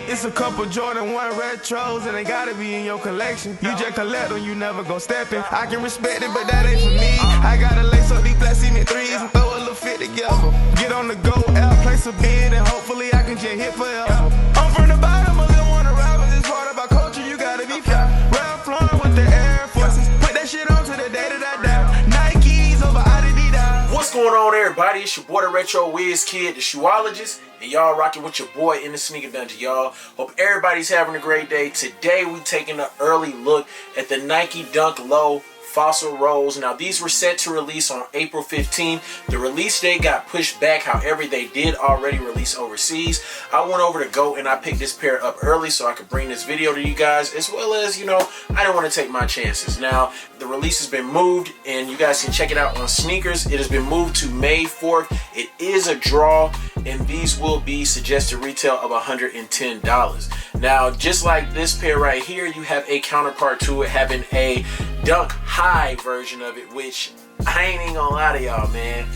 It's a couple Jordan 1 retros and they gotta be in your collection. You just collect them, you never gon' step in. I can respect it, but that ain't for me. I gotta lace up these black cement threes and throw a little fit together. Get on the go, out, place a bid, and hopefully I can just hit forever. I'm from the bottom, a little wanna rap, but this part about culture, you gotta be fair. Ralph Lauren with the Air Forces, put that shit on to the day that I die. Nikes over Adidas. What's going on, everybody? It's your boy, DaRetroWizKid, the shoeologist, and y'all rocking with your boy in the sneaker dungeon, y'all. Hope everybody's having a great day. Today, we taking an early look at the Nike Dunk Low Fossil Rose. Now, these were set to release on April 15th. The release date got pushed back. However, they did already release overseas. I went over to GOKU and I picked this pair up early so I could bring this video to you guys, as well as, you know, I didn't want to take my chances. Now, the release has been moved and you guys can check it out on Sneakers. It has been moved to May 4th. It is a draw and these will be suggested retail of $110. Now, just like this pair right here, you have a counterpart to it having a Dunk High version of it, which I ain't even gonna lie to y'all, man.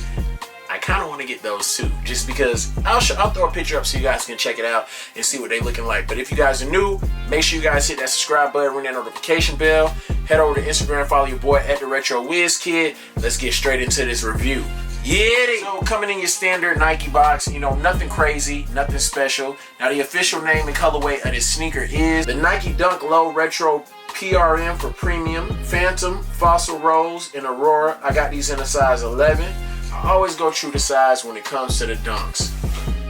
I kind of want to get those too, just because I'll throw a picture up so you guys can check it out and see what they looking like. But if you guys are new, make sure you guys hit that subscribe button, ring that notification bell, head over to Instagram, follow your boy at DaRetroWizKid. Let's get straight into this review. Yeah, so coming in your standard Nike box, you know, nothing crazy, nothing special. Now, the official name and colorway of this sneaker is the Nike Dunk Low Retro PRM for Premium, Phantom, Fossil Rose, and Aurora. I got these in a size 11. I always go true to size when it comes to the dunks.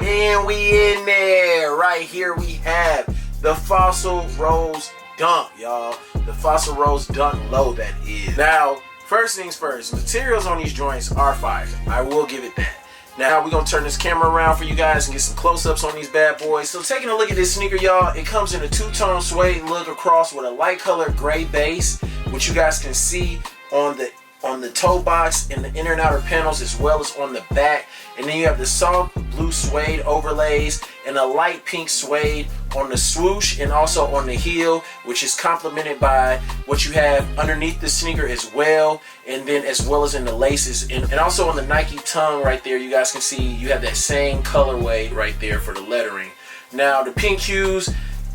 And we in there. Right here we have the Fossil Rose Dunk, y'all. The Fossil Rose Dunk Low, that is. Now, first things first, materials on these joints are fire. I will give it that. Now, we're going to turn this camera around for you guys and get some close-ups on these bad boys. So, taking a look at this sneaker, y'all, it comes in a two-tone suede look across with a light-colored gray base, which you guys can see on the toe box and the inner and outer panels, as well as on the back. And then you have the soft blue suede overlays and a light pink suede on the swoosh and also on the heel, which is complemented by what you have underneath the sneaker as well, and then as well as in the laces and also on the Nike tongue right there. You guys can see you have that same colorway right there for the lettering. Now, the pink hues,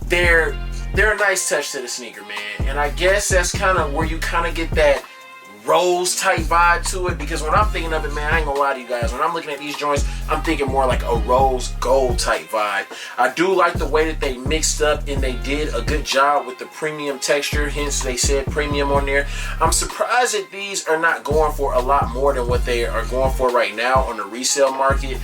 they're a nice touch to the sneaker, man, and I guess that's kind of where you kind of get that rose type vibe to it, because when I'm thinking of it, man, I ain't gonna lie to you guys, when I'm looking at these joints, I'm thinking more like a rose gold type vibe. I do like the way that they mixed up and they did a good job with the premium texture, hence they said premium on there. I'm surprised that these are not going for a lot more than what they are going for right now on the resale market.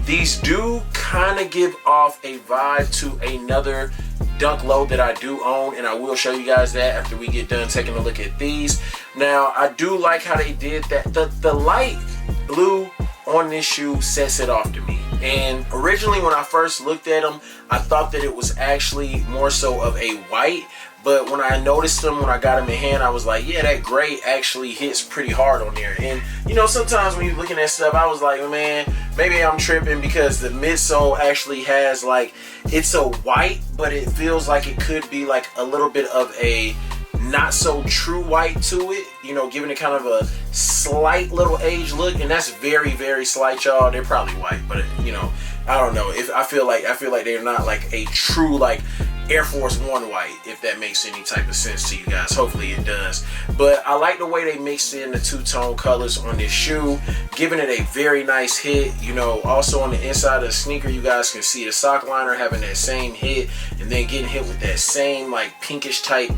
These do kind of give off a vibe to another Dunk Low that I do own, and I will show you guys that after we get done taking a look at these. Now, I do like how they did that. The light blue on this shoe sets it off to me. And originally when I first looked at them, I thought that it was actually more so of a white. But when I noticed them, when I got them in hand, I was like, yeah, that gray actually hits pretty hard on there. And, you know, sometimes when you're looking at stuff, I was like, man, maybe I'm tripping, because the midsole actually has, like, it's a white, but it feels like it could be like a little bit of a not so true white to it, you know, giving it kind of a slight little age look. And that's very, very slight, y'all. They're probably white, but, you know, I don't know. If I feel like they're not like a true, like, Air Force One white, if that makes any type of sense to you guys. Hopefully it does. But I like the way they mixed in the two-tone colors on this shoe, giving it a very nice hit. You know, also on the inside of the sneaker, you guys can see the sock liner having that same hit, and then getting hit with that same like pinkish type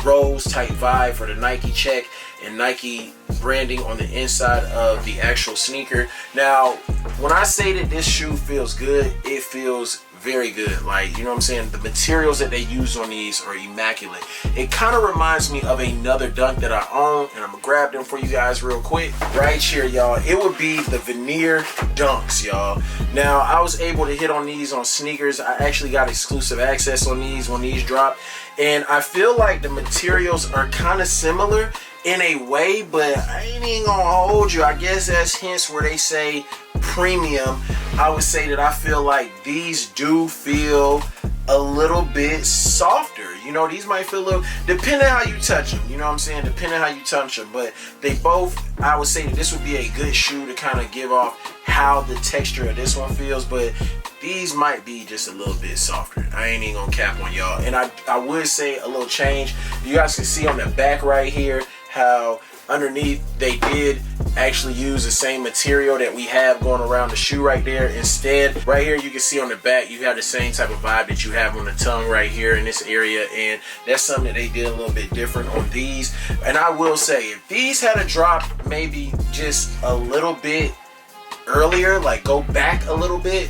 rose type vibe for the Nike check and Nike branding on the inside of the actual sneaker. Now, when I say that this shoe feels good, it feels very good. Like, you know what I'm saying? The materials that they use on these are immaculate. It kind of reminds me of another dunk that I own, and I'm gonna grab them for you guys real quick. Right here, y'all. It would be the Veneer Dunks, y'all. Now, I was able to hit on these on Sneakers. I actually got exclusive access on these when these dropped, and I feel like the materials are kind of similar in a way, but I ain't even gonna hold you. I guess that's hence where they say premium. I would say that I feel like these do feel a little bit softer. You know, these might feel a little, depending on how you touch them, you know what I'm saying, depending on how you touch them, but they both, I would say that this would be a good shoe to kind of give off how the texture of this one feels, but these might be just a little bit softer. I ain't even gonna cap on y'all. And I would say a little change. You guys can see on the back right here how underneath they did actually use the same material that we have going around the shoe right there. Instead, right here you can see on the back you have the same type of vibe that you have on the tongue right here in this area, and that's something that they did a little bit different on these. And I will say, if these had a drop maybe just a little bit earlier, like go back a little bit,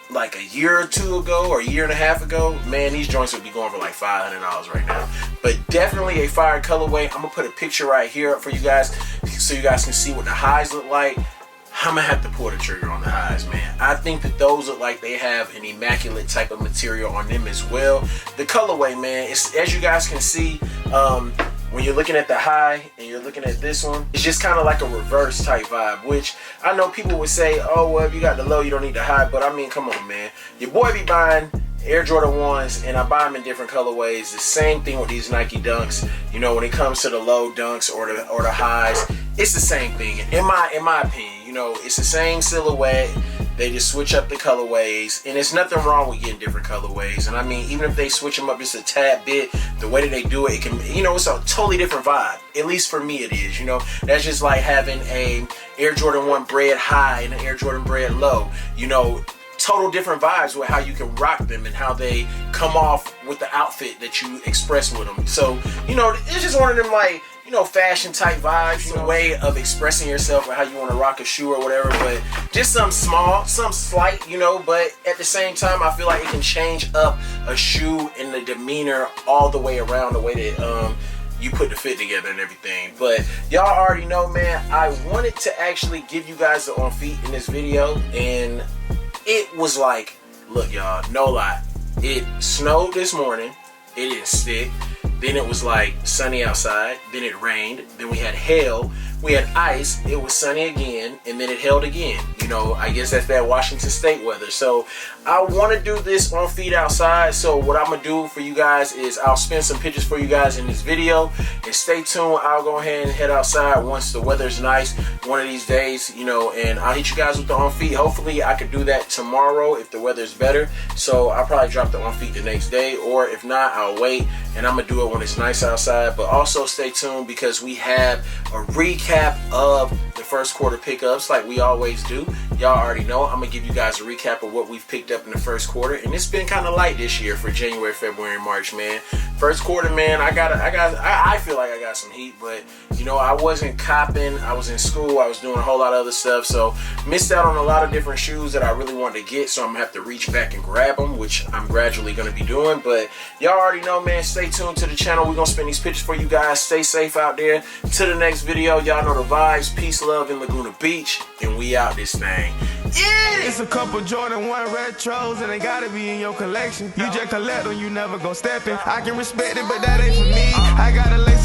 like a year or two ago or a year and a half ago, man, these joints would be going for like $500 right now. But definitely a fire colorway. I'm gonna put a picture right here for you guys so you guys can see what the highs look like. I'm gonna have to pull the trigger on the highs, man. I think that those look like they have an immaculate type of material on them as well. The colorway, man, it's, as you guys can see, when you're looking at the high and you're looking at this one, it's just kind of like a reverse type vibe, which I know people would say, oh, well, if you got the low, you don't need the high. But I mean, come on, man. Your boy be buying Air Jordan 1s, and I buy them in different colorways. The same thing with these Nike Dunks. You know, when it comes to the low Dunks or the highs, it's the same thing. In my opinion, you know, it's the same silhouette. They just switch up the colorways, and it's nothing wrong with getting different colorways. And I mean, even if they switch them up just a tad bit, the way that they do it, it can, you know, it's a totally different vibe. At least for me, it is. You know, that's just like having a Air Jordan 1 Bred high and an Air Jordan Bred low. You know, total different vibes with how you can rock them and how they come off with the outfit that you express with them. So, you know, it's just one of them, like, you know, fashion type vibes, you know, way of expressing yourself or how you want to rock a shoe or whatever. But just some small, some slight, you know, but at the same time, I feel like it can change up a shoe in the demeanor all the way around, the way that you put the fit together and everything. But y'all already know, man, I wanted to actually give you guys the on feet in this video, and it was like, look, y'all, no lie, it snowed this morning, it didn't stick. Then it was like sunny outside, then it rained, then we had hail, we had ice, it was sunny again, and then it hailed again. You know, I guess that's that Washington State weather. So I want to do this on feet outside. So what I'm gonna do for you guys is I'll spin some pictures for you guys in this video, and stay tuned. I'll go ahead and head outside once the weather's nice one of these days, you know, and I'll hit you guys with the on feet. Hopefully I could do that tomorrow if the weather's better. So I'll probably drop the on feet the next day, or if not, I'll wait and I'm gonna do it when it's nice outside. But also stay tuned, because we have a recap of the first quarter pickups like we always do. Y'all already know I'm gonna give you guys a recap of what we've picked up in the first quarter, and it's been kind of light this year for January, February, and March, man. First quarter, man, I feel like I got some heat, but you know, I wasn't copping. I was in school. I was doing a whole lot of other stuff, so missed out on a lot of different shoes that I really wanted to get. So I'm gonna have to reach back and grab them, which I'm gradually gonna be doing. But y'all already know, man. Stay tuned to the channel. We're gonna spin these pictures for you guys. Stay safe out there. To the next video, y'all know the vibes. Peace, love in Laguna Beach, and we out this thing. Yeah! It's a couple Jordan 1 retros, and they gotta be in your collection. You just collect them, you never go stepping. I can respect it, but that ain't for me. I got a lace